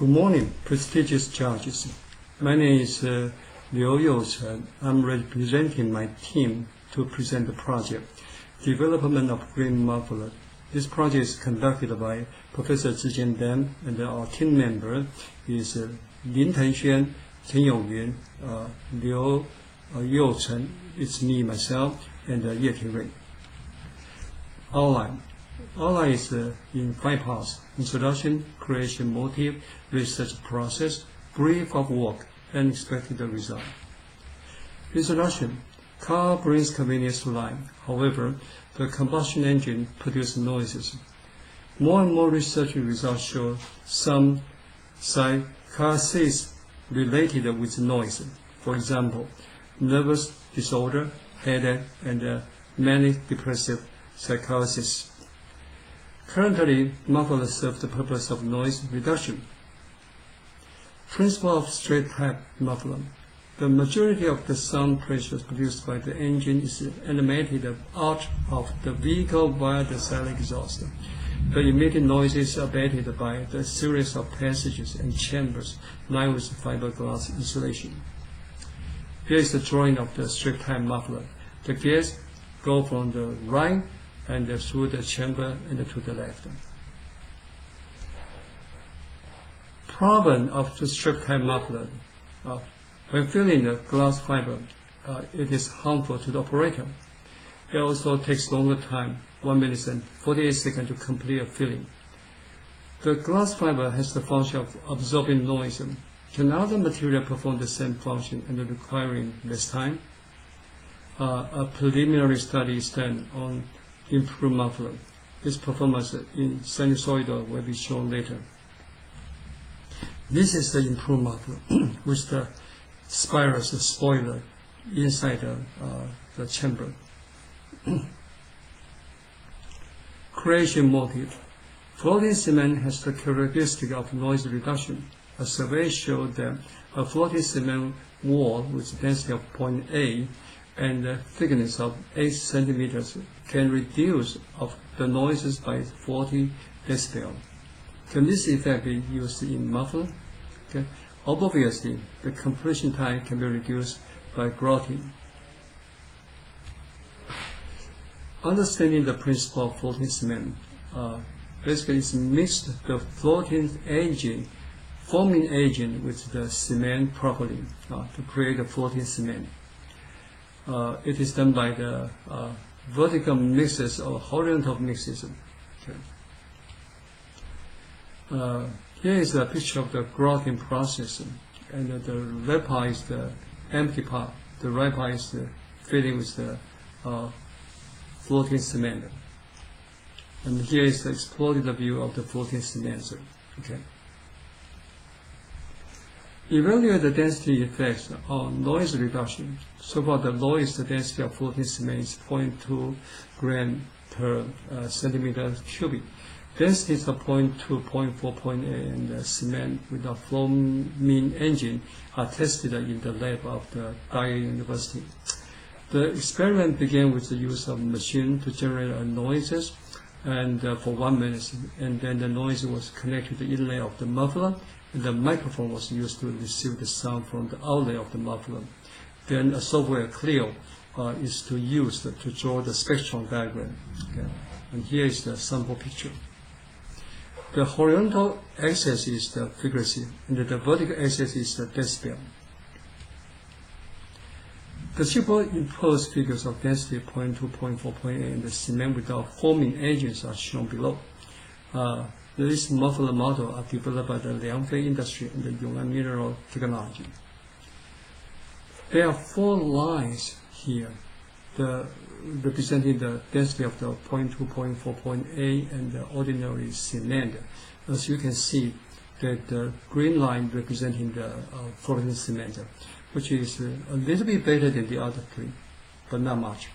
Good morning, prestigious judges. My name is Liu Youchen. I'm representing my team to present the project, Development of Green Muffler. This project is conducted by Professor Zhijian Dan, and our team member is Lin Tenxuan, Chen Yongyun, Liu Youchen, it's me, myself, and Ye Tirui. Outline is in 5 parts: introduction, creation, motive, research process, brief of work, and expected result. Introduction. Car brings convenience to life. However, the combustion engine produces noises. More and more research results show some psychosis related with noise. For example, nervous disorder, headache, and manic depressive psychosis. Currently, mufflers serve the purpose of noise reduction. Principle of straight-type muffler. The majority of the sound pressure produced by the engine is emanated out of the vehicle via the silent exhaust. The emitted noise is abated by the series of passages and chambers lined with fiberglass insulation. Here is the drawing of the straight-type muffler. The gas goes from the right and through the chamber and to the left. Problem of the strip-type muffler. When filling the glass fiber, it is harmful to the operator. It also takes longer time, 1 minute and 48 seconds to complete a filling. The glass fiber has the function of absorbing noise. Can other material perform the same function and requiring less time? A preliminary study is done on improved muffler. Its performance in sinusoidal will be shown later. This is the improved muffler with the spirals, the spoiler inside the chamber. Creation motive. Floating cement has the characteristic of noise reduction. A survey showed that a floating cement wall with density of 0.8 and a thickness of 8 centimeters can reduce of the noises by 40 decibel. Can this effect be used in muffler? Okay. Obviously, the completion time can be reduced by grouting. Understanding the principle of floating cement, basically it's mixed the floating agent, forming agent with the cement properly to create a floating cement. It is done by the vertical mixes or horizontal mixes. Okay. Here is a picture of the grouting process, and the left part is the empty part, the right part is the filling with the floating cement. And here is the exploded view of the floating cement. Okay. Evaluate the density effects on noise reduction. So far, the lowest density of floating cement is 0.2 gram per centimeter cubic. Densities of 0.2, 0.4, 0.8, and the cement with a foaming engine are tested in the lab of the Daya University. The experiment began with the use of a machine to generate noises and for 1 minute, and then the noise was connected to the inlet of the muffler, and the microphone was used to receive the sound from the outlet of the muffler. Then a software Clio is to use to draw the spectrum diagram. Okay. And here is the sample picture. The horizontal axis is the frequency, and the vertical axis is the decibel. The superimposed figures of density 0.2, 0.4, 0.8, and the cement without foaming agents are shown below. These muffler models are developed by the Liangfei industry and the Yong'an Mineral Technology. There are 4 lines here, representing the density of the 0.2, 0.4, 0.8, and the ordinary cement. As you can see, that the green line representing the floating cement, which is a little bit better than the other 3, but not much.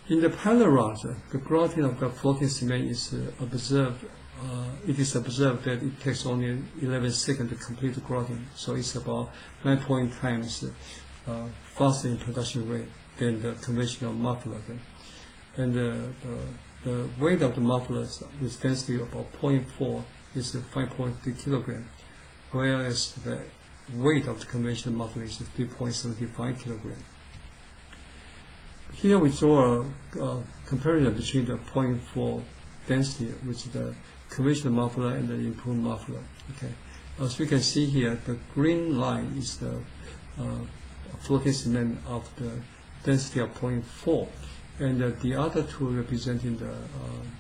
In the pilot rods, the grouting of the floating cement is observed. It is observed that it takes only 11 seconds to complete the grouting, so it's about 9 times faster in production rate than the conventional muffler. And the weight of the muffler with density of about 0.4 is 5.3 kilogram, whereas the weight of the conventional muffler is 3.75 kilogram. Here we draw a comparison between the 0.4 density, which is the conventional muffler, and the improved muffler. Okay, as we can see here, the green line is the floating cement of the density of 0.4, and the other two representing the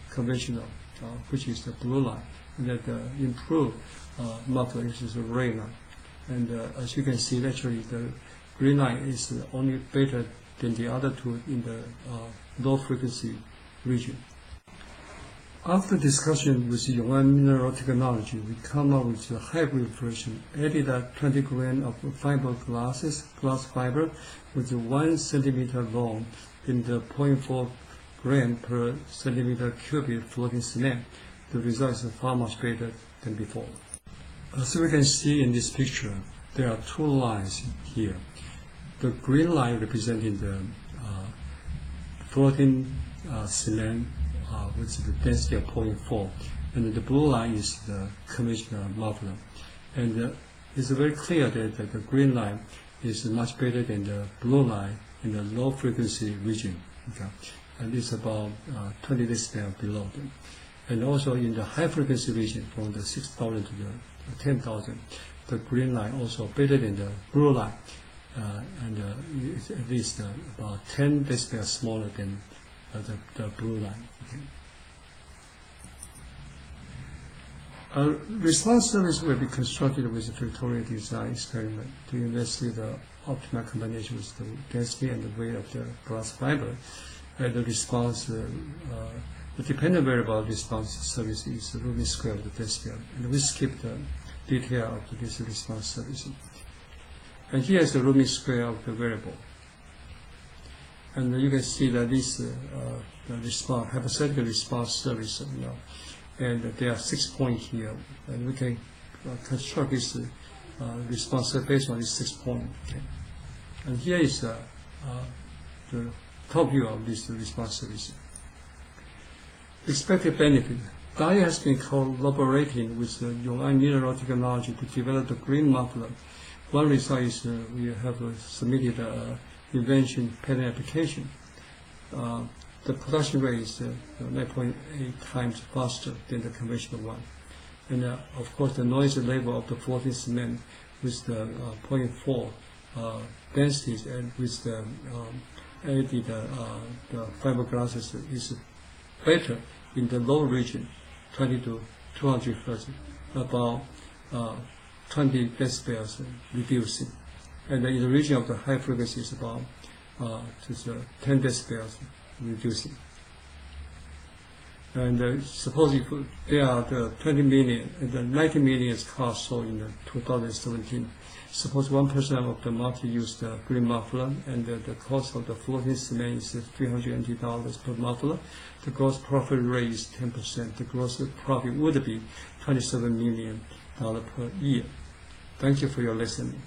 conventional, which is the blue line, and the improved muffler is the red line. And as you can see, actually the green line is only better than the other two in the low frequency region. After discussion with Yong'an Mineral Technology, we come up with a hybrid version, added 20 grams of glass fiber with 1 centimeter long in the 0.4 gram per centimeter cubic floating cement. The result is far much better than before. As we can see in this picture, there are two lines here. The green line representing the floating cement with the density of 0.4, and the blue line is the conventional muffler. And it's very clear that the green line is much better than the blue line in the low frequency region. Okay? And it's about 20 decibel below them. And also in the high frequency region, from the 6,000 to the 10,000, the green line also better than the blue line, and it's at least about 10 decibels smaller than the blue line. Okay. A response service will be constructed with a factorial design experiment to investigate the optimal combination with the density and the weight of the glass fiber. And the response, the dependent variable of response service is the root square of the decibel. And we skip the detail of this response service. And here is the root square of the variable. And you can see that this the response, hypothetical response service, and there are 6 points here, and we can construct this response based on these 6 points. Okay. And here is the top view of this response service. Expected benefit. Daiya has been collaborating with Yong'an Mineral Technology to develop the green muffler. One result is we have submitted an invention patent application. The production rate is 9.8 times faster than the conventional one. And of course, the noise level of the floating cement with the 0.4 densities and with the added the fiberglass is better in the low region, 20 to 200 Hz, about 20 decibels reducing. And in the region of the high frequency is about just 10 decibels reducing. And suppose if there are the 20 million and the 90 million cars sold in 2017, suppose 1% of the market use the green muffler, and the cost of the floating cement is $380 per muffler. The gross profit rate is 10%. The gross profit would be $27 million per year. Thank you for your listening.